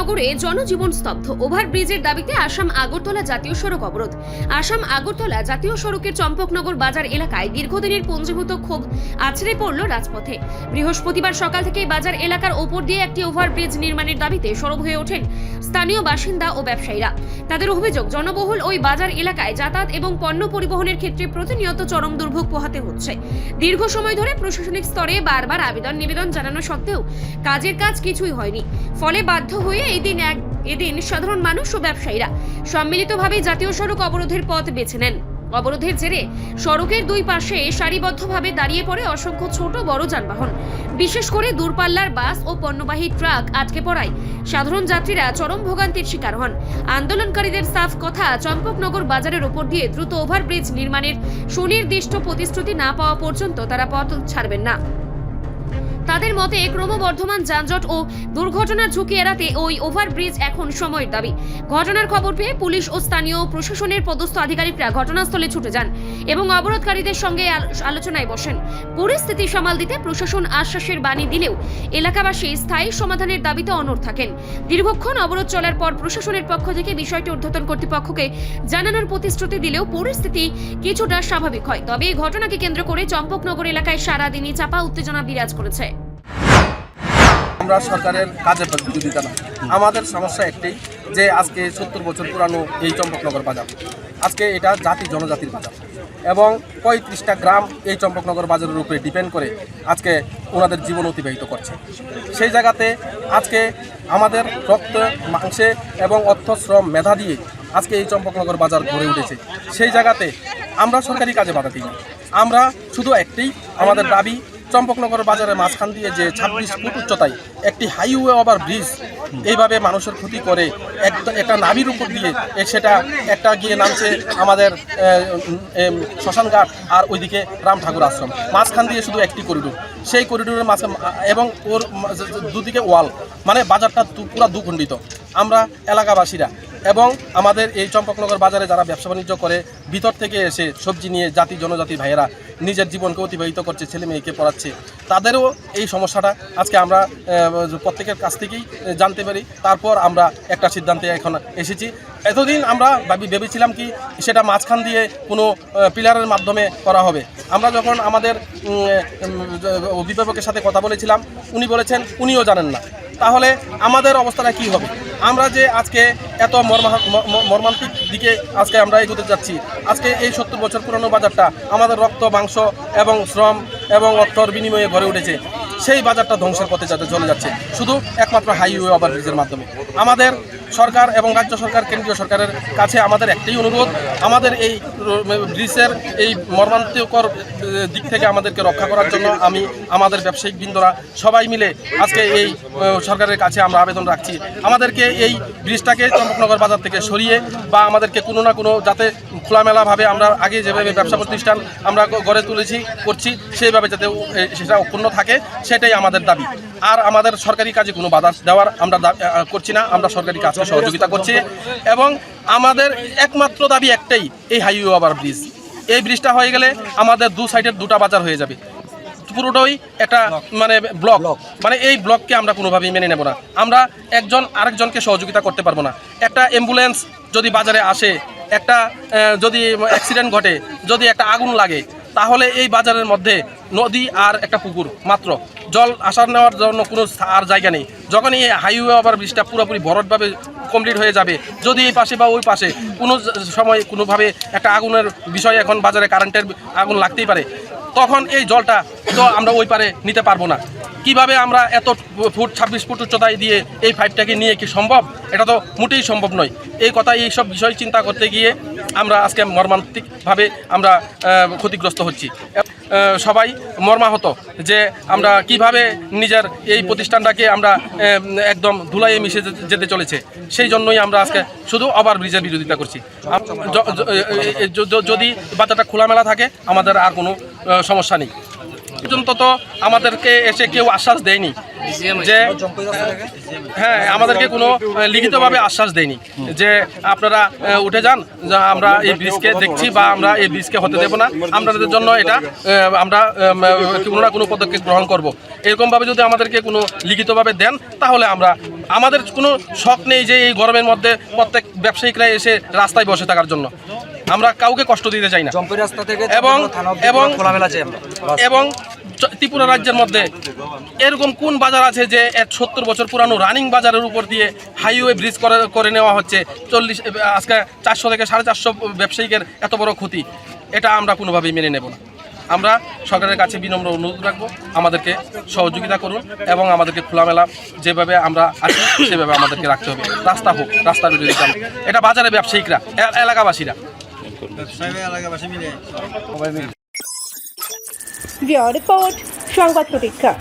চম্পকনগরে জনজীবন স্তব্ধ। ওভারব্রিজের দাবিতে আসাম আগরতলা জাতীয় সড়ক অবরোধ। আসাম আগরতলা জাতীয় সড়কের চম্পকনগর বাজার এলাকায় দীর্ঘদিনের পঞ্জীভূত ক্ষোভ আছড়ে পড়ল রাজপথে। বৃহস্পতিবার সকাল থেকে বাজার এলাকার ওপর দিয়ে একটি ওভারব্রিজ নির্মাণের দাবিতে সরব হয়ে ওঠেন স্থানীয় বাসিন্দা ও ব্যবসায়ীরা। তাদের অভিযোগ, জনবহুল ওই বাজার এলাকায় যাতায়াত এবং পণ্য পরিবহনের ক্ষেত্রে প্রতিনিয়ত চরম দুর্ভোগ পোহাতে হচ্ছে। দীর্ঘ সময় ধরে প্রশাসনিক স্তরে বারবার নিবেদন জানানো সত্ত্বেও কাজের কাজ কিছুই হয়নি। ফলে বাধ্য হয়ে এদিন সাধারণ মানুষ ও ব্যবসায়ীরা সম্মিলিতভাবে জাতীয় সড়ক অবরোধের পথ বেছে নেন। অবরোধের জেরে সড়কের দুই পাশে সারিবদ্ধভাবে দাঁড়িয়ে পড়ে অসংখ্য ছোট বড় যানবাহন। বিশেষ করে দূরপাল্লার বাস ও পণ্যবাহী ট্রাক আটকে পড়ায় সাধারণ যাত্রীরা চরম ভোগান্তির শিকার হন। আন্দোলনকারীদের সাফ কথা, চম্পকনগর বাজারের উপর দিয়ে দ্রুত ওভারব্রিজ নির্মাণের সুনির্দিষ্ট প্রতিশ্রুতি না পাওয়া পর্যন্ত তারা পথ ছাড়বেন না। তাদের মতে ক্রমবর্ধমান যানজট ও দুর্ঘটনার ঝুঁকি এড়াতে ওই ওভারব্রিজ এখন সময়ের দাবি। ঘটনার খবর পেয়ে পুলিশ ও স্থানীয় প্রশাসনের পদস্থ আধিকারিকরা ঘটনাস্থলে ছুটে যান এবং অবরোধকারীদের সঙ্গে আলোচনায় বসেন। পরিস্থিতি সামাল দিতে প্রশাসন আশ্বাসের বাণী দিলেও এলাকাবাসী স্থায়ী সমাধানের দাবিতে অনড় থাকেন। দীর্ঘক্ষণ অবরোধ চলার পর প্রশাসনের পক্ষ থেকে বিষয়টি ঊর্ধ্বতন কর্তৃপক্ষকে জানানোর প্রতিশ্রুতি দিলেও পরিস্থিতি কিছুটা স্বাভাবিক হয়। তবে এই ঘটনাকে কেন্দ্র করে চম্পকনগর এলাকায় সারাদিনই চাপা উত্তেজনা বিরাজ করেছে। আমরা সরকারের কাজের বিরোধিতা না, আমাদের সমস্যা একটাই যে আজকে 70 বছর পুরানো এই চম্পকনগর বাজার, আজকে এটা জাতি জনজাতির বাজার এবং 35টা গ্রাম এই চম্পকনগর বাজারের উপরে ডিপেন্ড করে আজকে ওনাদের জীবন অতিবাহিত করছে। সেই জায়গাতে আজকে আমাদের রক্ত মাংসে এবং অর্থ শ্রম মেধা দিয়ে আজকে এই চম্পকনগর বাজার গড়ে উঠেছে। সেই জায়গাতে আমরা সরকারি কাজে বাধা দিই না, আমরা শুধু একটাই আমাদের দাবি, চম্পকনগর বাজারের মাঝখান দিয়ে যে 26 ফুট উচ্চতায় একটি হাইওয়ে ওভার ব্রিজ এইভাবে মানুষের ক্ষতি করে একটা নাভির উপর দিয়ে সেটা একটা গিয়ে নামছে আমাদের শ্মশানঘাট আর ওইদিকে রাম ঠাকুর আশ্রম, মাঝখান দিয়ে শুধু একটি করিডোর, সেই করিডোরের মাঝে এবং ওর দুদিকে ওয়াল, মানে বাজারটা পুরা দুখণ্ডিত। আমরা এলাকাবাসীরা এবং আমাদের এই চম্পকনগর বাজারে যারা ব্যবসা বাণিজ্য করে ভিতর থেকে এসে সবজি নিয়ে জাতি জনজাতি ভাইয়েরা নিজের জীবনকে অতিবাহিত করছে, ছেলে মেয়েকে পড়াচ্ছে, তাদেরও এই সমস্যাটা আজকে আমরা প্রত্যেকের কাছ থেকেই জানতে পারি। তারপর আমরা একটা সিদ্ধান্তে এখন এসেছি। এতদিন আমরা ভেবেছিলাম কি সেটা মাঝখান দিয়ে কোনো পিলারের মাধ্যমে করা হবে। আমরা যখন আমাদের অভিভাবকের সাথে কথা বলেছিলাম, উনি বলেছেন উনিও জানেন না। তাহলে আমাদের অবস্থাটা কি হবে? আমরা যে আজকে এত মর্মান্তিক দিকে আজকে আমরা এগোতে যাচ্ছি, আজকে এই 70 বছর পুরনো বাজারটা আমাদের রক্ত মাংস এবং শ্রম এবং অর্থর বিনিময়ে গড়ে উঠেছে, সেই বাজারটা ধ্বংসের পথে চলে যাচ্ছে শুধু একমাত্র হাইওয়ে ওভারব্রিজের মাধ্যমে। আমাদের সরকার এবং রাজ্য সরকার, কেন্দ্রীয় সরকারের কাছে আমাদের একটাই অনুরোধ, আমাদের এই ব্রিজের এই মর্মান্তিকর দিক থেকে আমাদেরকে রক্ষা করার জন্য আমি আমাদের ব্যবসায়িক বৃন্দরা সবাই মিলে আজকে এই সরকারের কাছে আমরা আবেদন রাখছি, আমাদেরকে এই ব্রিজটাকে চম্পকনগর বাজার থেকে সরিয়ে বা আমাদেরকে কোনো না কোনো যাতে খোলামেলাভাবে আমরা আগে যেভাবে ব্যবসা প্রতিষ্ঠান আমরা গড়ে করছি সেইভাবে যাতে সেটা অক্ষুণ্ণ থাকে, সেটাই আমাদের দাবি। আর আমাদের সরকারি কাজে কোনো বাধা দেওয়ার আমরা করছি না, আমরা সরকারি কাজকে সহযোগিতা করছি এবং আমাদের একমাত্র দাবি একটাই, এই হাইওয়ে ওভার ব্রিজ। এই ব্রিজটা হয়ে গেলে আমাদের দু সাইডের দুটা বাজার হয়ে যাবে, পুরোটাই একটা মানে ব্লক, মানে এই ব্লককে আমরা কোনোভাবেই মেনে নেব না। আমরা একজন আরেকজনকে সহযোগিতা করতে পারবো না। একটা অ্যাম্বুলেন্স যদি বাজারে আসে, একটা যদি অ্যাক্সিডেন্ট ঘটে, যদি একটা আগুন লাগে, তাহলে এই বাজারের মধ্যে নদী আর একটা পুকুর মাত্র, জল আসার নেওয়ার জন্য কোনো আর জায়গা নেই। যখন এই হাইওয়ে ওভার ব্রিজটা পুরোপুরি ভরটভাবে কমপ্লিট হয়ে যাবে, যদি এই পাশে বা ওই পাশে কোনো সময় কোনোভাবে একটা আগুনের বিষয়, এখন বাজারে কারেন্টের আগুন লাগতেই পারে, তখন এই জলটা তো আমরা ওই পারে নিতে পারবো না। কিভাবে আমরা এত 26 ফুট উচ্চতায় দিয়ে এই পাইপটাকে নিয়ে কি সম্ভব? এটা তো মোটেই সম্ভব নয়। এই কথা, এই সব বিষয় চিন্তা করতে গিয়ে আমরা আজকে মর্মান্তিকভাবে আমরা ক্ষতিগ্রস্ত হচ্ছি। সবাই মর্মাহত যে আমরা কিভাবে নিজের এই প্রতিষ্ঠানটাকে আমরা একদম ধুলাইয়ে মিশে যেতে চলেছে। সেই জন্যই আমরা আজকে শুধু ওভারব্রিজের বিরোধিতা করছি। যদি বাজারটা খোলামেলা থাকে আমাদের আর কোনো সমস্যা নেই। পর্যন্ত তো আমাদেরকে এসে কেউ আশ্বাস দেয়নি যে হ্যাঁ আমাদেরকে কোনো লিখিতভাবে আশ্বাস দেয়নি যে আপনারা উঠে যান, যা আমরা এই ব্রিজকে দেখছি বা আমরা এই ব্রিজকে হতে দেব না, আপনাদের জন্য এটা আমরা কোনো না কোনো পদক্ষেপ গ্রহণ করব। এরকমভাবে যদি আমাদেরকে কোনো লিখিতভাবে দেন তাহলে আমাদের কোনো শখ নেই যে এই গরমের মধ্যে প্রত্যেক ব্যবসায়িকরা এসে রাস্তায় বসে থাকার জন্য। আমরা কাউকে কষ্ট দিতে চাই না এবং ত্রিপুরা রাজ্যের মধ্যে এরকম কোন বাজার আছে যে 70 বছর পুরানো রানিং বাজারের উপর দিয়ে হাইওয়ে ব্রিজ করে নেওয়া হচ্ছে, 40 আজকে 400 থেকে 450 ব্যবসায়িকের এত বড় ক্ষতি, এটা আমরা কোনোভাবেই মেনে নেব না। আমরা সরকারের কাছে বিনম্র অনুরোধ রাখবো, আমাদেরকে সহযোগিতা করুন এবং আমাদেরকে খোলামেলা যেভাবে আমরা আছি সেভাবে আমাদেরকে রাখতে হবে। রাস্তা হোক, রাস্তার বিরোধিতা, এটা বাজারে ব্যবসায়িকরা, এলাকাবাসীরা রিপোর্ট সংবাদ প্রতীক্ষা।